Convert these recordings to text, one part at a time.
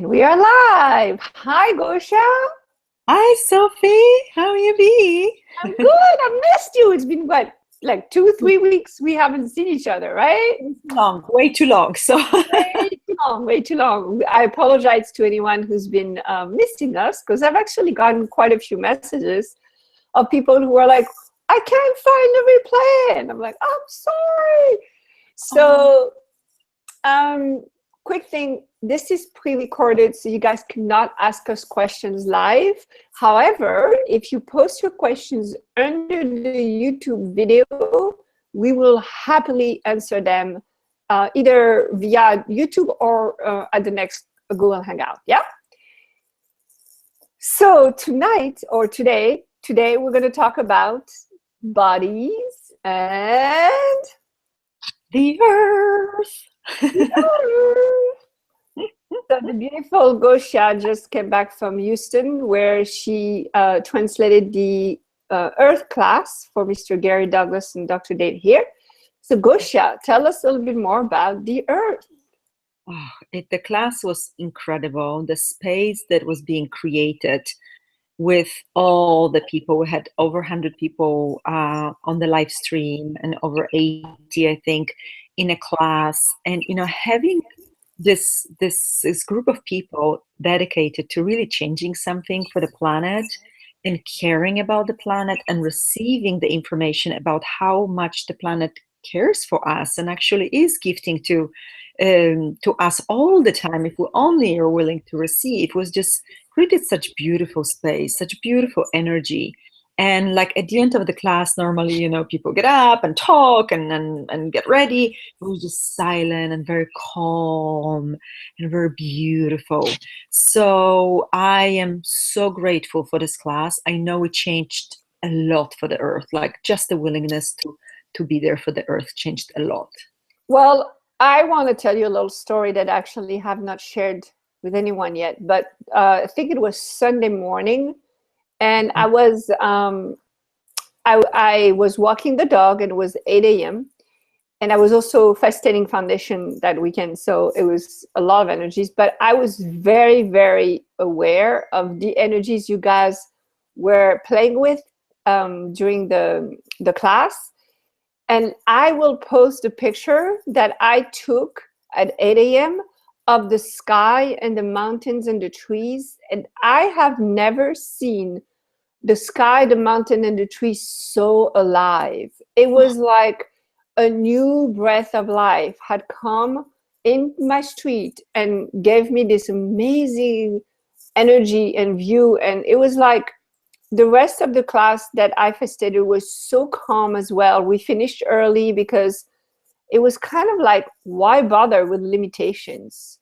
And we are live. Hi, Gosia. Hi, Sophie. How you be? I'm good. I missed you. It's been what, like 2, 3 weeks we haven't seen each other, right? Long, way too long. So Way too long, way too long. I apologize to anyone who's been missing us because I've actually gotten quite a few messages of people who are like, I can't find the replay. And I'm like, I'm sorry. So, quick thing, this is pre-recorded, so you guys cannot ask us questions live. However, if you post your questions under the YouTube video, we will happily answer them either via YouTube or at the next Google Hangout. Yeah. So tonight or today we're going to talk about bodies and the earth. So the beautiful Gosia just came back from Houston, where she translated the Earth class for Mr. Gary Douglas and Dr. Dave here. So Gosia, tell us a little bit more about the Earth. Oh, the class was incredible. The space that was being created with all the people. We had over 100 people on the live stream and over 80, I think, in a class. And, having this group of people dedicated to really changing something for the planet and caring about the planet and receiving the information about how much the planet cares for us and actually is gifting to us all the time if we only are willing to receive, was just created such beautiful space, such beautiful energy. And like at the end of the class, normally, people get up and talk and get ready. It was just silent and very calm and very beautiful. So I am so grateful for this class. I know it changed a lot for the earth, like just the willingness to be there for the earth changed a lot. Well, I want to tell you a little story that I actually have not shared with anyone yet, but I think it was Sunday morning. And I was I was walking the dog, and it was 8 a.m. And I was also facilitating foundation that weekend, so it was a lot of energies. But I was very, very aware of the energies you guys were playing with during the class. And I will post a picture that I took at 8 a.m. of the sky and the mountains and the trees. And I have never seen the sky, the mountain, and the trees so alive. It was like a new breath of life had come in my street and gave me this amazing energy and view. And it was like the rest of the class that I facilitated was so calm as well. We finished early because it was kind of like, why bother with limitations,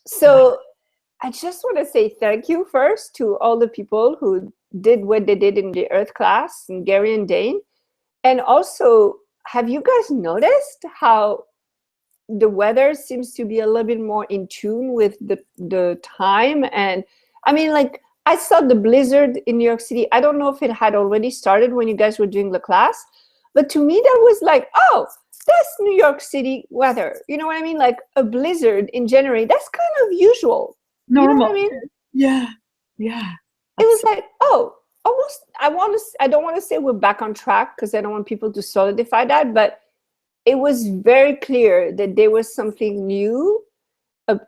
So I just want to say thank you first to all the people who did what they did in the Earth class, and Gary and Dane. And also, have you guys noticed how the weather seems to be a little bit more in tune with the time? And I mean, like, I saw the blizzard in New York City. I don't know if it had already started when you guys were doing the class, but to me that was like, oh, that's New York City weather. You know what I mean? Like a blizzard in January, that's kind of usual. Normal. You know what I mean? Yeah. It was like, oh, almost. I don't want to say we're back on track because I don't want people to solidify that, but it was very clear that there was something new,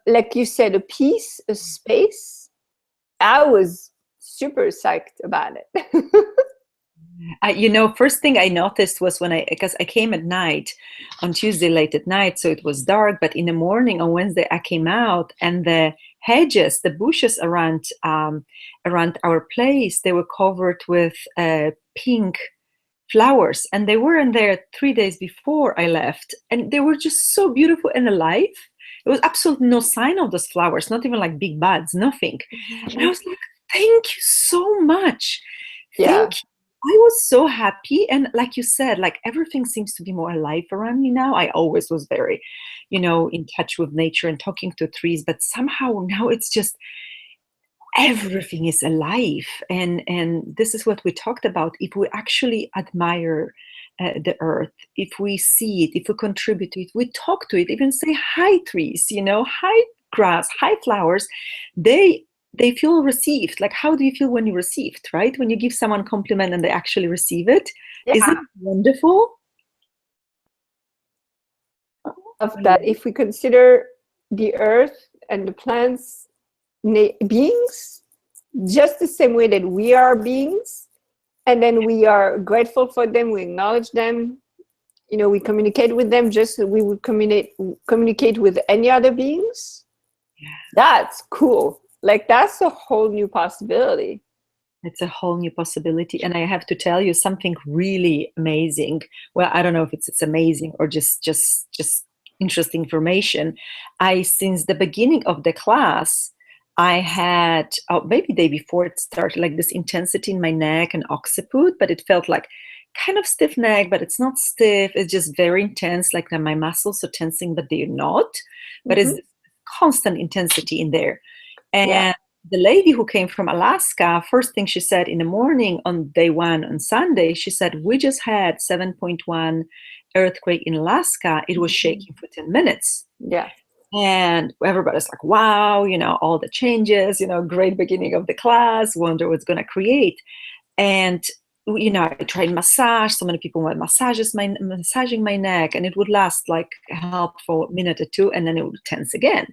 like you said, a piece, a space. I was super psyched about it. First thing I noticed was because I came at night on Tuesday late at night, so it was dark, but in the morning on Wednesday I came out, and the hedges, the bushes around our place, they were covered with pink flowers, and they weren't there 3 days before I left, and they were just so beautiful and alive. There was absolutely no sign of those flowers, not even like big buds, nothing. And I was like, thank you so much. Thank you. I was so happy. And like you said, like everything seems to be more alive around me now. I always was very, in touch with nature and talking to trees, but somehow now it's just everything is alive. And this is what we talked about. If we actually admire the earth, if we see it, if we contribute to it, we talk to it, even say hi trees, hi grass, hi flowers, they feel received. Like, how do you feel when you received, right? When you give someone a compliment and they actually receive it. Yeah. Isn't it wonderful? Of that, if we consider the earth and the plants beings just the same way that we are beings, and then we are grateful for them, we acknowledge them, we communicate with them just as we would communicate with any other beings. Yeah. That's cool. Like, that's a whole new possibility. It's a whole new possibility. And I have to tell you something really amazing. Well, I don't know if it's amazing or just interesting information. Since the beginning of the class, I had, maybe day before it started, like this intensity in my neck and occiput, but it felt like kind of stiff neck, but it's not stiff. It's just very intense, like my muscles are tensing, but they're not. But it's constant intensity in there. And the lady who came from Alaska, first thing she said in the morning on day one on Sunday, she said, we just had 7.1 earthquake in Alaska. It was shaking for 10 minutes. Yeah. And everybody's like, wow, all the changes, great beginning of the class, wonder what's going to create. And, I tried massage. So many people were massaging my neck, and it would last help for a minute or two, and then it would tense again.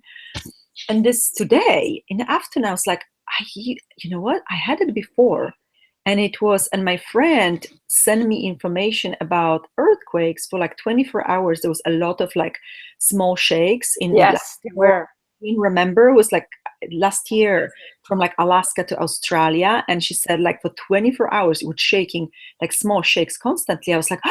And this today in the afternoon, I was like, you know what? I had it before. And my friend sent me information about earthquakes for 24 hours. There was a lot of small shakes in yes, where remember, it was last year from Alaska to Australia. And she said for 24 hours, it was shaking, small shakes constantly. I was like,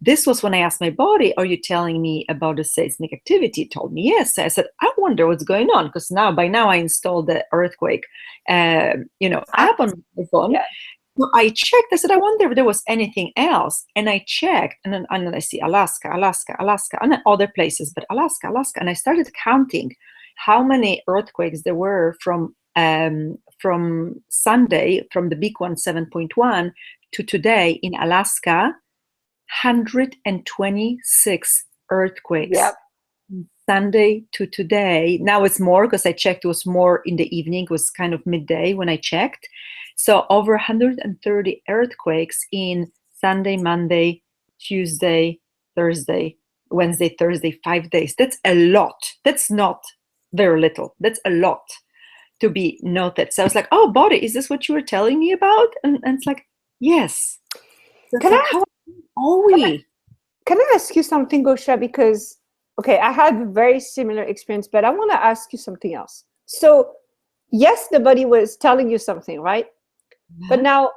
this was when I asked my body, are you telling me about the seismic activity? It told me yes. I said, I wonder what's going on, because by now I installed the earthquake, app on my phone. Yeah. So I checked. I said, I wonder if there was anything else. And I checked, and then I see Alaska, and then other places, but Alaska. And I started counting how many earthquakes there were from Sunday, from the big one, 7.1, to today in Alaska, 126 earthquakes. Yep. Sunday to today. Now it's more, because I checked, it was more in the evening. It was kind of midday when I checked. So over 130 earthquakes in Sunday, Monday, Tuesday, Thursday, Wednesday, Thursday, 5 days. That's a lot. That's not very little. That's a lot to be noted. So I was like, oh, body, is this what you were telling me about? And it's like, yes. So can I ask you something, Gosia? Because, okay, I had a very similar experience, but I want to ask you something else. So, yes, the body was telling you something, right? Yeah. But now,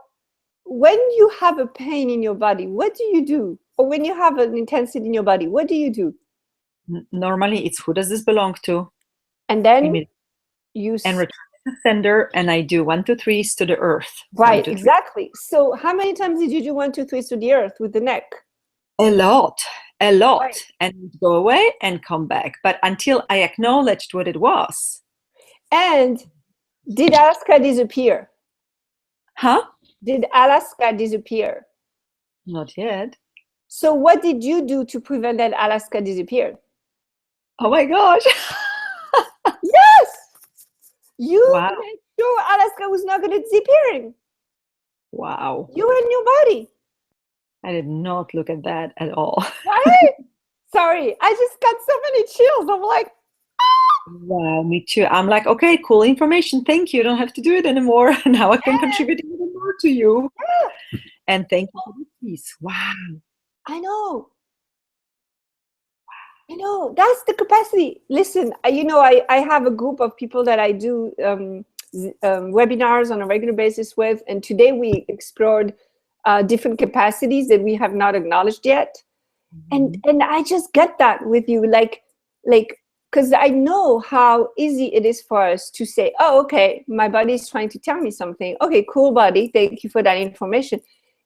when you have a pain in your body, what do you do? Or when you have an intensity in your body, what do you do? Normally, it's who does this belong to? And then you and return to the sender, and I do 1, 2, 3s to the earth. Right, 1, 2, exactly. So how many times did you do 1, 2, 3s to the earth with the neck? A lot, right. And go away and come back. But until I acknowledged what it was. And did Alaska disappear? Huh? Did Alaska disappear? Not yet. So what did you do to prevent that Alaska disappeared? Oh my gosh. Yes! You made sure Alaska was not going to disappear. Wow. You and your body. I did not look at that at all. Right? Sorry, I just got so many chills. I'm like, wow, me too. I'm like, okay, cool information. Thank you. I don't have to do it anymore. Now I can contribute even more to you. Yeah. And thank you for the peace. Wow. I know. That's the capacity. Listen, I have a group of people that I do webinars on a regular basis with, and today we explored different capacities that we have not acknowledged yet. And I just get that with you, because I know how easy it is for us to say, oh, okay, my body is trying to tell me something. Okay, cool, body. Thank you for that information.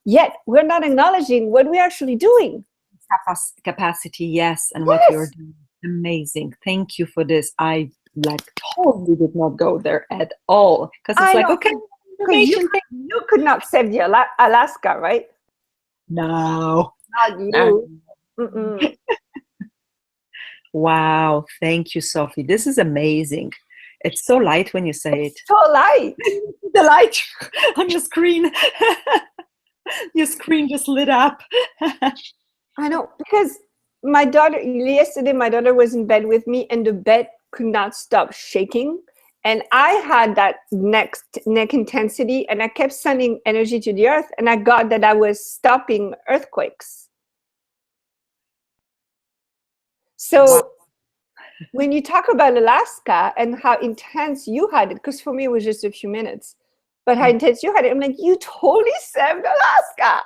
Yet we're not acknowledging what we're actually doing. Capacity, yes, and what you're doing. Amazing. Thank you for this. I totally did not go there at all, because it's okay. You could not save the Alaska, right? No, Not you. Mm-mm. Wow, thank you, Sophie. This is amazing. It's so light when you say it. So light. The light on your screen. Your screen just lit up. I know, because yesterday my daughter was in bed with me and the bed could not stop shaking. And I had that neck intensity and I kept sending energy to the earth and I got that I was stopping earthquakes. So Wow. when you talk about Alaska and how intense you had it, because for me it was just a few minutes, but how intense you had it, I'm like, you totally saved Alaska.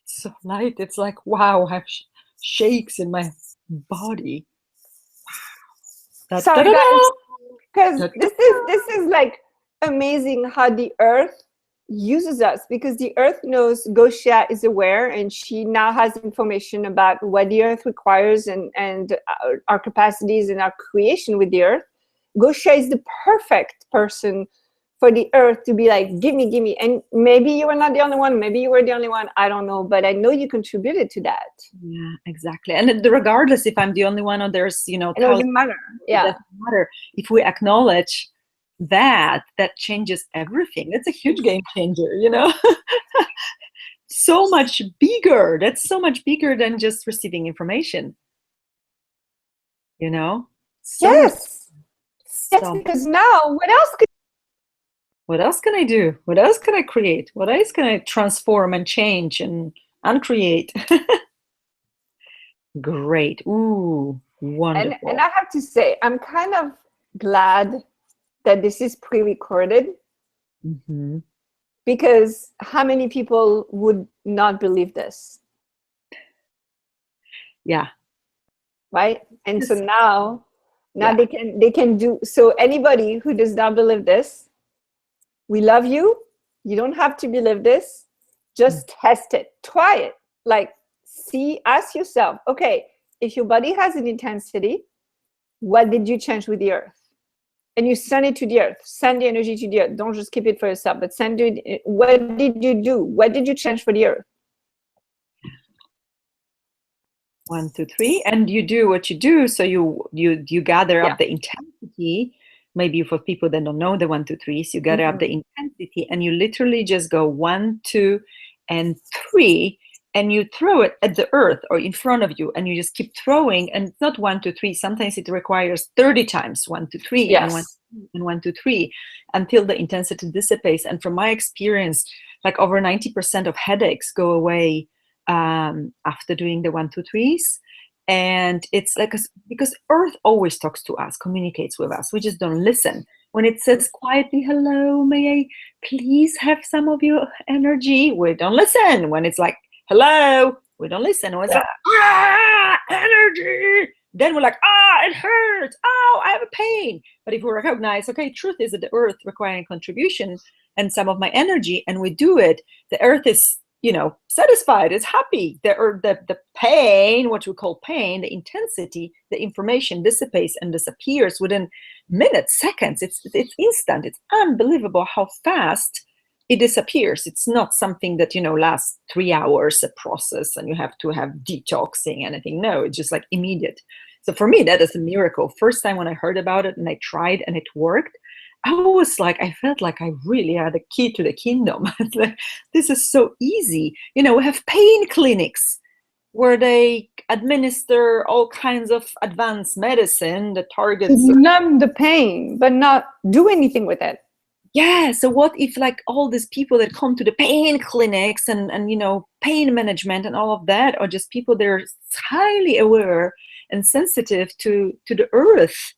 It's so light. It's like, wow, I have shakes in my body. Sorry guys, because this is like amazing how the earth uses us, because the earth knows Gosia is aware and she now has information about what the earth requires and our capacities and our creation with the earth. Gosia is the perfect person for the earth to be like, give me. And maybe you were not the only one, maybe you were the only one, I don't know, but I know you contributed to that. Yeah, exactly. And regardless if I'm the only one or there's, it doesn't matter. Yeah, it doesn't matter. If we acknowledge that changes everything. That's a huge game changer, So much bigger. That's so much bigger than just receiving information, so yes, so because now what else can I do? What else can I create? What else can I transform and change and uncreate? Great. Ooh, wonderful. And I have to say, I'm kind of glad that this is pre-recorded, because how many people would not believe this? Yeah. Right? And so now they can do, so anybody who does not believe this, we love you. You don't have to believe this. Just test it. Try it. Like, ask yourself, okay, if your body has an intensity, what did you change with the earth? And you send it to the earth. Send the energy to the earth. Don't just keep it for yourself, but send it. What did you do? What did you change for the earth? 1, 2, 3, and you do what you do. So you gather up the intensity. Maybe for people that don't know the 1, 2, 3s, you gather up the intensity, and you literally just go 1, 2, and 3, and you throw it at the earth or in front of you, and you just keep throwing. And it's not 1, 2, 3. Sometimes it requires 30 times 1, 2, 3, Yes. and 1, 2, 3, until the intensity dissipates. And from my experience, like over 90% of headaches go away after doing the 1, 2, 3s. And it's like, because earth always talks to us, communicates with us, we just don't listen. When it says quietly, hello, may I please have some of your energy, we don't listen. When it's like, hello, we don't listen. When it's like, energy, then we're like, it hurts, I have a pain. But if we recognize, okay, truth is that the earth requiring contribution and some of my energy, and we do it, the earth is satisfied, is happy. The pain, what we call pain, the intensity, the information dissipates and disappears within minutes, seconds. It's instant. It's unbelievable how fast it disappears. It's not something that lasts 3 hours, a process, and you have to have detoxing, anything. No, it's just like immediate. So for me, that is a miracle. First time when I heard about it and I tried and it worked, I felt like I really had a key to the kingdom. This is so easy. We have pain clinics where they administer all kinds of advanced medicine that targets numb the pain, but not do anything with it. Yeah. So what if like all these people that come to the pain clinics and pain management and all of that are just people that are highly aware and sensitive to the earth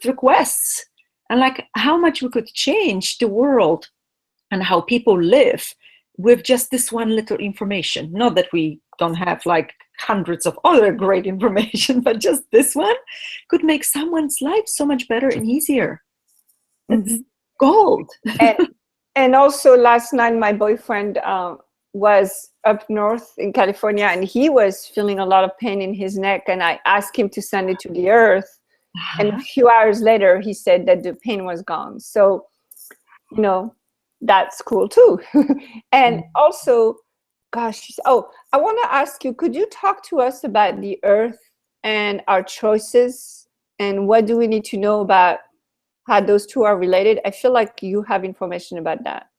requests, and like how much we could change the world and how people live with just this one little information. Not that we don't have like hundreds of other great information, but just this one could make someone's life so much better and easier. It's gold. And also last night, my boyfriend was up north in California, and he was feeling a lot of pain in his neck, and I asked him to send it to the earth. And a few hours later, he said that the pain was gone. So, that's cool too. And also, Gosh. Oh, I want to ask you, could you talk to us about the earth and our choices, and what do we need to know about how those two are related? I feel like you have information about that.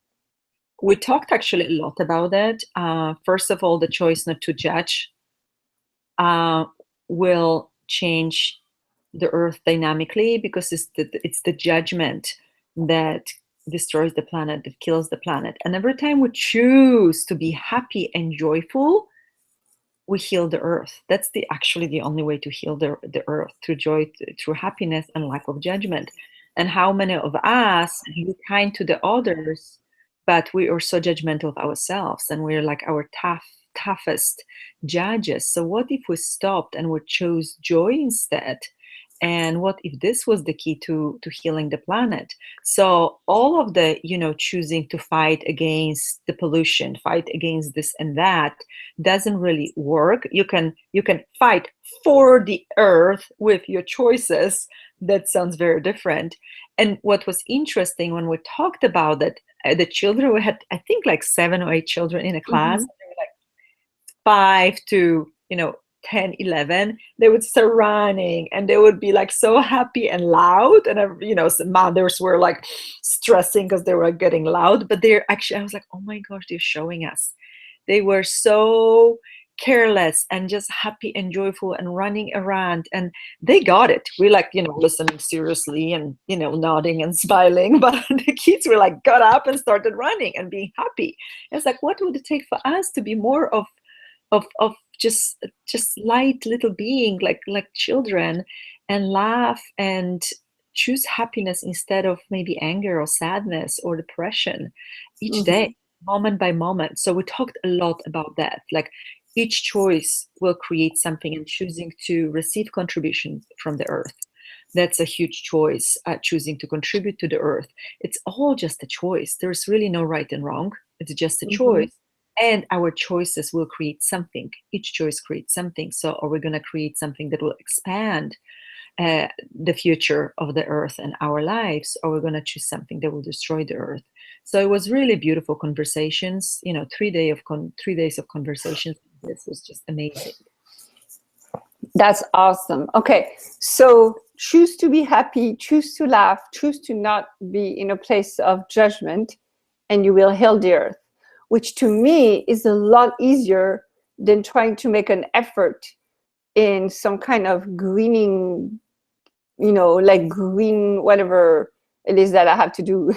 We talked actually a lot about it. First of all, the choice not to judge uh, will change the earth dynamically, because it's the judgment that destroys the planet, that kills the planet. And every time we choose to be happy and joyful, we heal the earth. That's actually the only way to heal the earth, through joy, through happiness and lack of judgment. And how many of us be kind to the others, but we are so judgmental of ourselves, and we're like our toughest judges. So what if we stopped and we chose joy instead? And what if this was the key to healing the planet? So all of the, choosing to fight against the pollution, fight against this and that, doesn't really work. You can fight for the earth with your choices. That sounds very different. And what was interesting when we talked about that, the children, we had, I think, like 7 or 8 children in a class. Mm-hmm. They were like 5 to 10, 11, they would start running, and they would be like so happy and loud. And some mothers were like stressing because they were getting loud, but they're actually, I was like, oh my gosh, they're showing us. They were so careless and just happy and joyful and running around, and they got it. We like, listening seriously and, nodding and smiling, but the kids were like, got up and started running and being happy. It's like, what would it take for us to be more of just light little being, like children, and laugh and choose happiness instead of maybe anger or sadness or depression each Mm-hmm. day, moment by moment. So we talked a lot about that, like each choice will create something, and choosing to receive contribution from the earth, that's a huge choice. Choosing to contribute to the earth, it's all just a choice. There's really no right and wrong, it's just a Mm-hmm. choice. And our choices will create something. Each choice creates something. So are we going to create something that will expand the future of the earth and our lives, or we're going to choose something that will destroy the earth? So it was really beautiful conversations. 3 days of conversations. This was just amazing. That's awesome. Okay, so choose to be happy, choose to laugh, choose to not be in a place of judgment, and you will heal the earth, which to me is a lot easier than trying to make an effort in some kind of greening, like green, whatever it is that I have to do.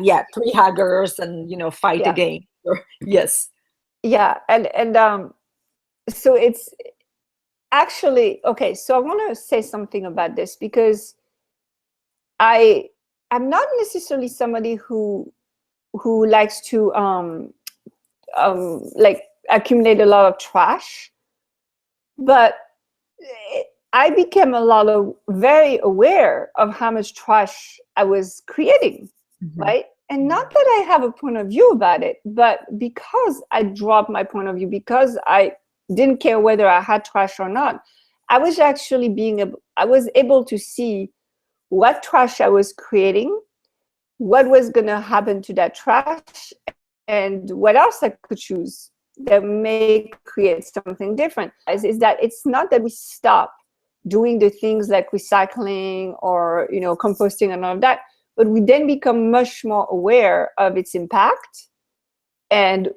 Yeah, tree huggers and fight Yeah. again. Yes. Yeah. And so it's actually, okay, so I want to say something about this, because I'm not necessarily somebody who likes to like accumulate a lot of trash, but I became very aware of how much trash I was creating, Mhm. right? And not that I have a point of view about it, but because I dropped my point of view, because I didn't care whether I had trash or not, I was able to see what trash I was creating, what was going to happen to that trash, and what else I could choose that may create something different. Is that it's not that we stop doing the things like recycling or composting and all of that, but we then become much more aware of its impact and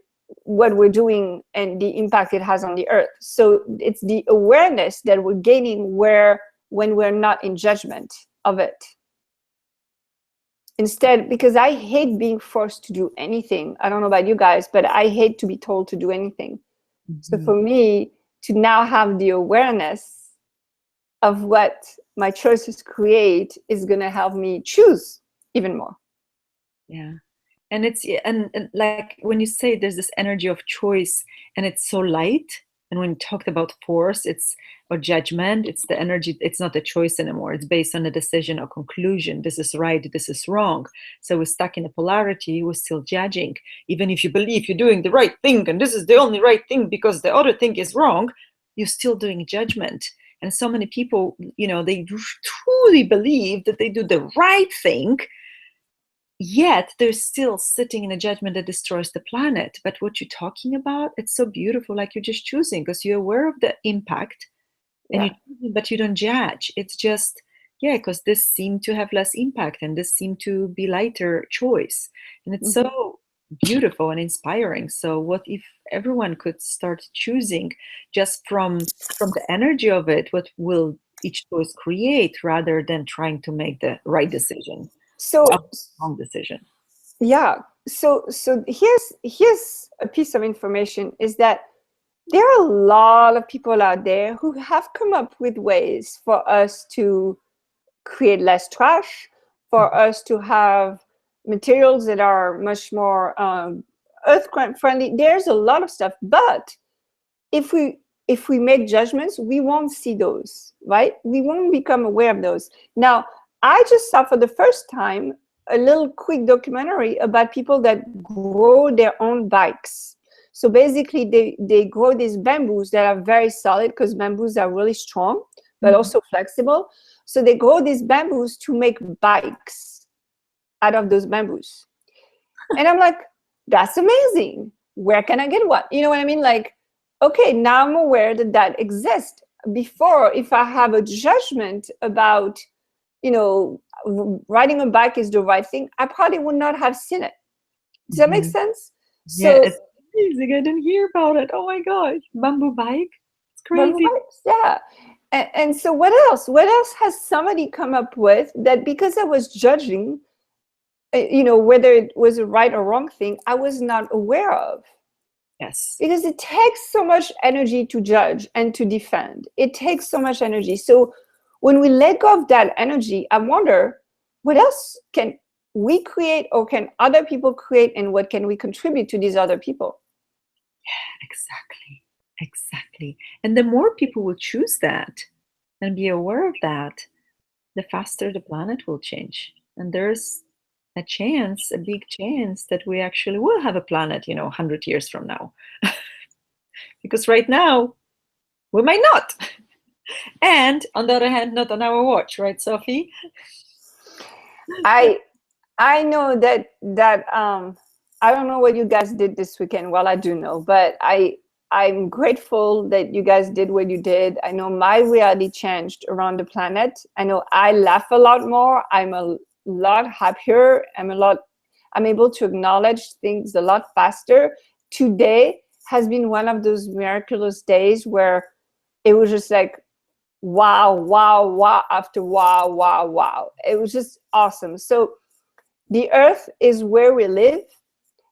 what we're doing and the impact it has on the earth. So it's the awareness that we're gaining when we're not in judgment of it. Instead, because I hate being forced to do anything. I don't know about you guys, but I hate to be told to do anything. So Mhm. for me to now have the awareness of what my choices create is going to help me choose even more. Yeah. And and like when you say there's this energy of choice, and it's so light, and when you talked about force, it's or judgment, it's the energy, it's not a choice anymore, it's based on a decision or conclusion. This is right, this is wrong. So we're stuck in a polarity, we're still judging. Even if you believe you're doing the right thing and this is the only right thing because the other thing is wrong, you're still doing judgment. And so many people, they truly believe that they do the right thing, yet they're still sitting in a judgment that destroys the planet. But what you're talking about, it's so beautiful, like you're just choosing because you're aware of the impact and Yeah. but you don't judge. It's just, yeah, because this seemed to have less impact and this seemed to be lighter choice. And it's Mhm. so beautiful and inspiring. So what if everyone could start choosing just from the energy of it, what will each choice create rather than trying to make the right decision or a So wrong decision. yeah, so here's a piece of information is that there are a lot of people out there who have come up with ways for us to create less trash, for us to have materials that are much more earth friendly. There's a lot of stuff, but if we make judgments, we won't see those, right? We won't become aware of those. Now, I just saw for the first time a little quick documentary about people that grow their own bikes. So basically, they grow these bamboos that are very solid because bamboos are really strong, but Mhm. also flexible. So they grow these bamboos to make bikes out of those bamboos. And I'm like, that's amazing. Where can I get one? You know what I mean? Like, okay, now I'm aware that that exists. Before, if I have a judgment about, you know, riding a bike is the right thing, I probably would not have seen it. Does that make Mhm. sense? Yeah, So, it's amazing. I didn't hear about it. Oh my gosh. Bamboo bike. It's bamboo crazy. bikes, yeah. And so, what else? What else has somebody come up with that because I was judging, you know, whether it was a right or wrong thing, I was not aware of? Yes. Because it takes so much energy to judge and to defend. It takes so much energy. So when we let go of that energy, I wonder what else can we create or can other people create, and what can we contribute to these other people? Exactly. Exactly. And the more people will choose that and be aware of that, the faster the planet will change. And there's a chance, a big chance that we actually will have a planet, 100 years from now. Because right now, we might not. And on the other hand, not on our watch, right, Sophie? I I know that I don't know what you guys did this weekend. Well, I do know, but I'm grateful that you guys did what you did. I know my reality changed around the planet. I know I laugh a lot more. I'm a lot happier. I'm able to acknowledge things a lot faster. Today has been one of those miraculous days where it was just like wow, wow, wow after wow, wow, wow. It was just awesome. So the earth is where we live.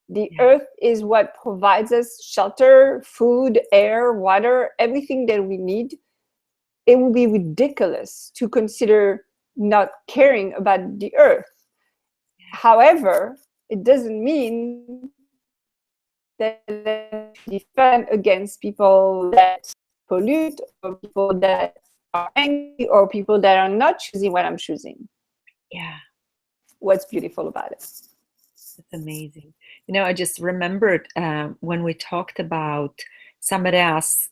The Yeah, earth is what provides us shelter, food, air, water, everything that we need. It would be ridiculous to consider not caring about the earth. However, it doesn't mean that I should defend against people that pollute or people that are angry or people that are not choosing what I'm choosing. yeah, What's beautiful about it? that's amazing. I just remembered when we talked about somebody asked,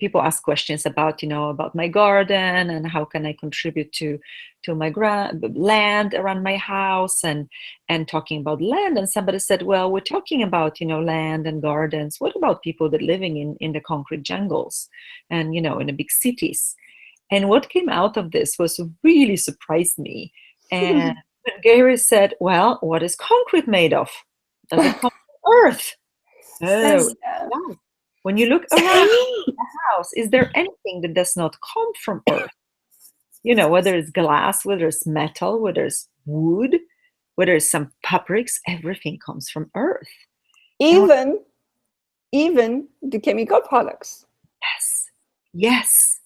people ask questions about, about my garden and how can I contribute to my land around my house and talking about land. And somebody said, well, we're talking about, land and gardens. What about people that living in the concrete jungles and, in the big cities? And what came out of this was really surprised me. And Gary said, well, what is concrete made of? Does it come from earth? Oh, Says, yeah. When you look around the house, is there anything that does not come from earth? Whether it's glass, whether it's metal, whether it's wood, whether it's some fabrics, everything comes from earth. And even even the chemical products. yes, yes.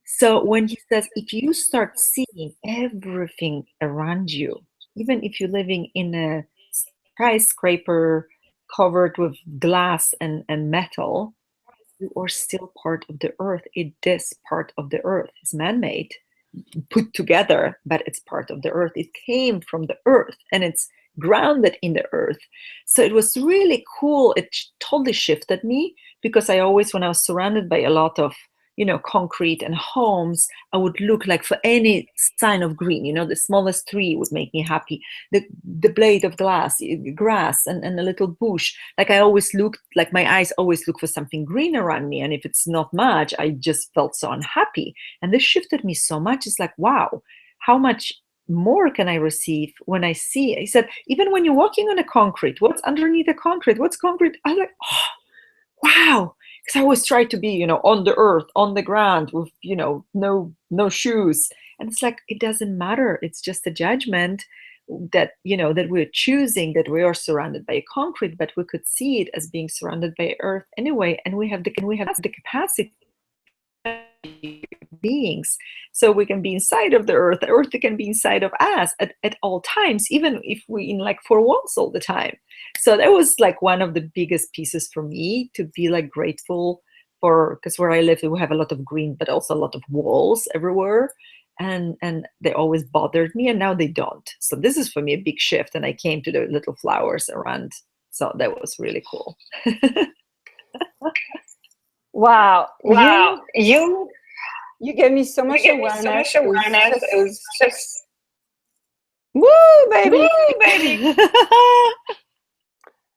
So when he says, if you start seeing everything around you, even if you're living in a skyscraper covered with glass and metal, you are still part of the earth. It is part of the earth. It's man-made, put together, but it's part of the earth. It came from the earth and it's grounded in the earth. So it was really cool. It totally shifted me because I always, when I was surrounded by a lot of, concrete and homes, I would look like for any sign of green. The smallest tree would make me happy. The blade of grass, and a little bush. Like I always looked, like my eyes always look for something green around me. And if it's not much, I just felt so unhappy. And this shifted me so much. It's like, wow, how much more can I receive when I see? He said, even when you're walking on a concrete, what's underneath the concrete? What's concrete? I was like, oh, wow. Because I always try to be, on the earth, on the ground with, no shoes. And it's like, it doesn't matter. It's just a judgment that, that we're choosing, that we are surrounded by concrete, but we could see it as being surrounded by earth anyway. And we have the capacity beings, so we can be inside of the earth can be inside of us at all times, even if we in like four walls all the time. So that was like one of the biggest pieces for me, to be like grateful for, because where I live we have a lot of green but also a lot of walls everywhere, and they always bothered me, and now they don't. So this is for me a big shift, and I came to the little flowers around, so that was really cool. Wow. You gave me so much awareness. It was just woo, baby.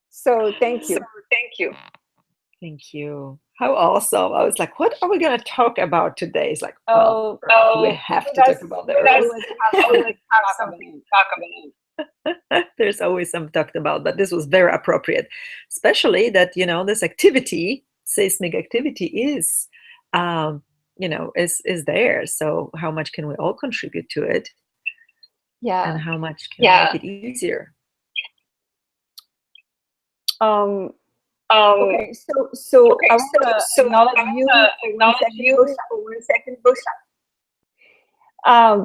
So thank you. Thank you. How awesome. I was like, what are we going to talk about today? It's like, we have to talk about the earth. There's always some talked about, but this was very appropriate, especially that, this activity, seismic activity is there. So how much can we all contribute to it? Yeah. And how much can we make it easier? Okay, so I want to acknowledge you for 1 second, Gosia.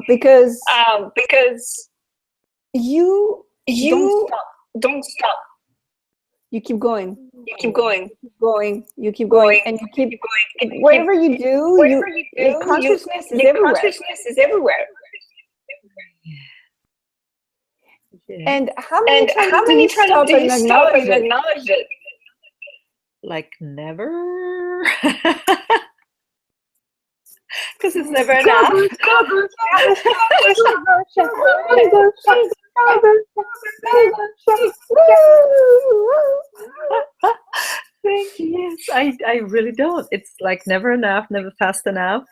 Because you don't stop. You keep going. You keep going, and you keep whatever you do, your consciousness is everywhere. And how many times do you stop and acknowledge it? Like never. Because it's never enough. Thank you. Yes, I really don't. It's like never enough, never fast enough.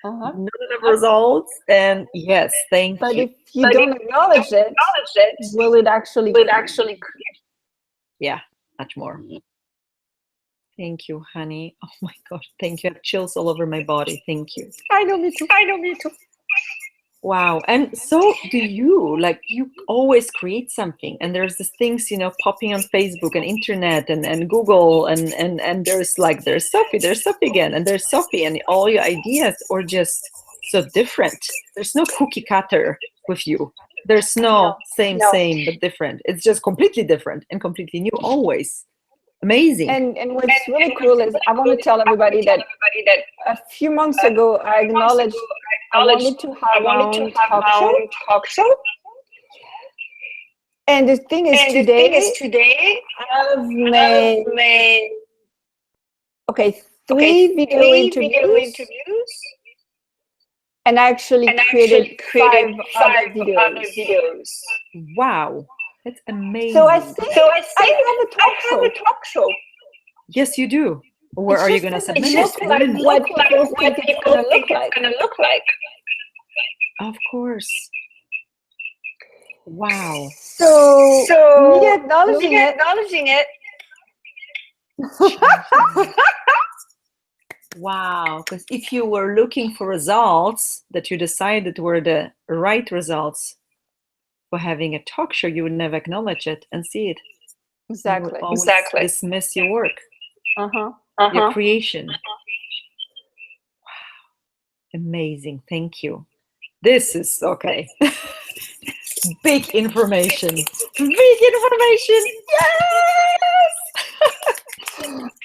Not enough results. And yes, thank you. But if you don't acknowledge it, will it actually? Yeah, much more. Thank you, honey. Oh my God, thank you. I have chills all over my body. Thank you. I know, me too. Wow. And so do you, like, you always create something, and there's these things, popping on Facebook and internet and Google, and there's Sophie again, and there's Sophie, and all your ideas are just so different. There's no cookie cutter with you. There's no same, but different. It's just completely different and completely new always. Amazing. And what's really cool is I want to tell everybody that a few months ago I acknowledged I wanted to have my own talk show. And the thing is, today I've made three video interviews, and I actually created 5 other videos. Wow. That's amazing. So I think I have a talk show. Yes, you do. Where are you going to submit it? What people think it's going to look like. Of course. Wow. So me acknowledging it. Wow. Because if you were looking for results that you decided were the right results for having a talk show, you would never acknowledge it and see it. Exactly. You would always dismiss your work, your creation. Wow. Amazing. Thank you. This is okay. Big information. Yes.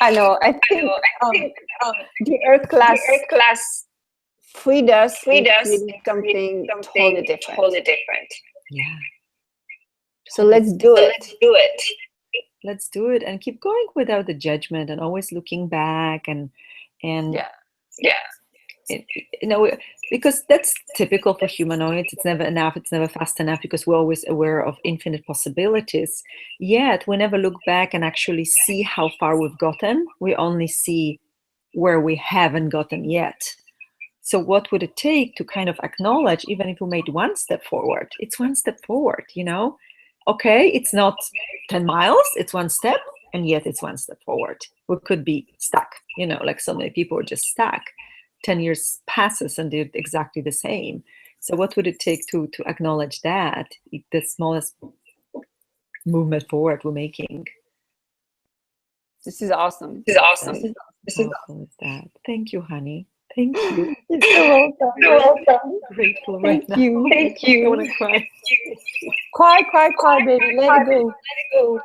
I know. I think the Earth class freed us something totally different. Yeah. So let's do it. Let's do it and keep going without the judgment, and always looking back and You know, because that's typical for humanoids. It's never enough, it's never fast enough, because we're always aware of infinite possibilities. Yet we never look back and actually see how far we've gotten. We only see where we haven't gotten yet. So what would it take to kind of acknowledge, even if we made one step forward, it's one step forward, you know? Okay, it's not 10 miles, it's one step, and yet it's one step forward. We could be stuck, you know, like so many people are just stuck. 10 years passes and they're exactly the same. So what would it take to acknowledge that the smallest movement forward we're making? This is awesome. This is awesome. This is awesome. That. Thank you, honey. Thank you. You're welcome. You're welcome. Grateful right Thank you. now. Thank you. I want to cry. Cry, baby. Let it go.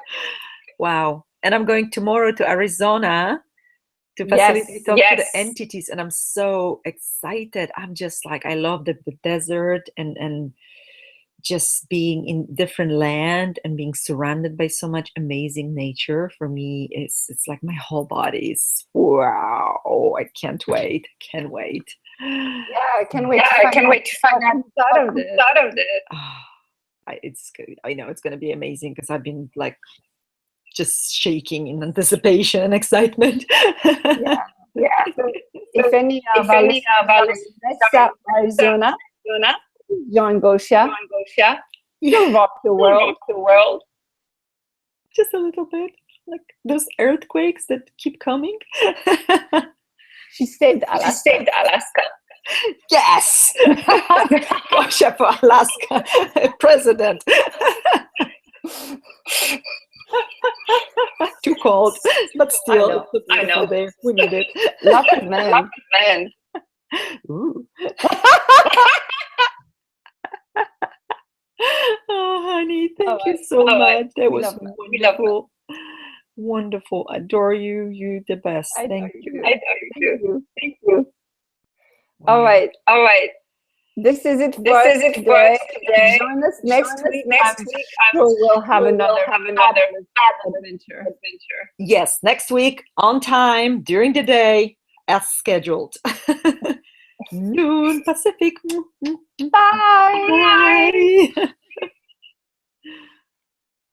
Wow. And I'm going tomorrow to Arizona to facilitate talk to the entities, and I'm so excited. I'm just like, I love the desert and just being in different land and being surrounded by so much amazing nature. For me, it's like my whole body is wow. I can't wait. Yeah, I can't wait to find out of this. It's good. I know it's going to be amazing, because I've been like just shaking in anticipation and excitement. Yeah. So if any of our listeners Arizona, join Gosia. You'll rock the world. Just a little bit, like those earthquakes that keep coming. She saved Alaska. Yes. Gosia for Alaska president. Too cold, but still, I know. Day. We need it. Lucky man. Ooh. Oh, honey, thank you so much. That was wonderful. Wonderful. Adore you. You the best. Thank you. Thank you. All right. This is it for us today. Join us next week. I'm sure we'll have another adventure. Yes, next week on time during the day as scheduled. Noon Pacific. Bye.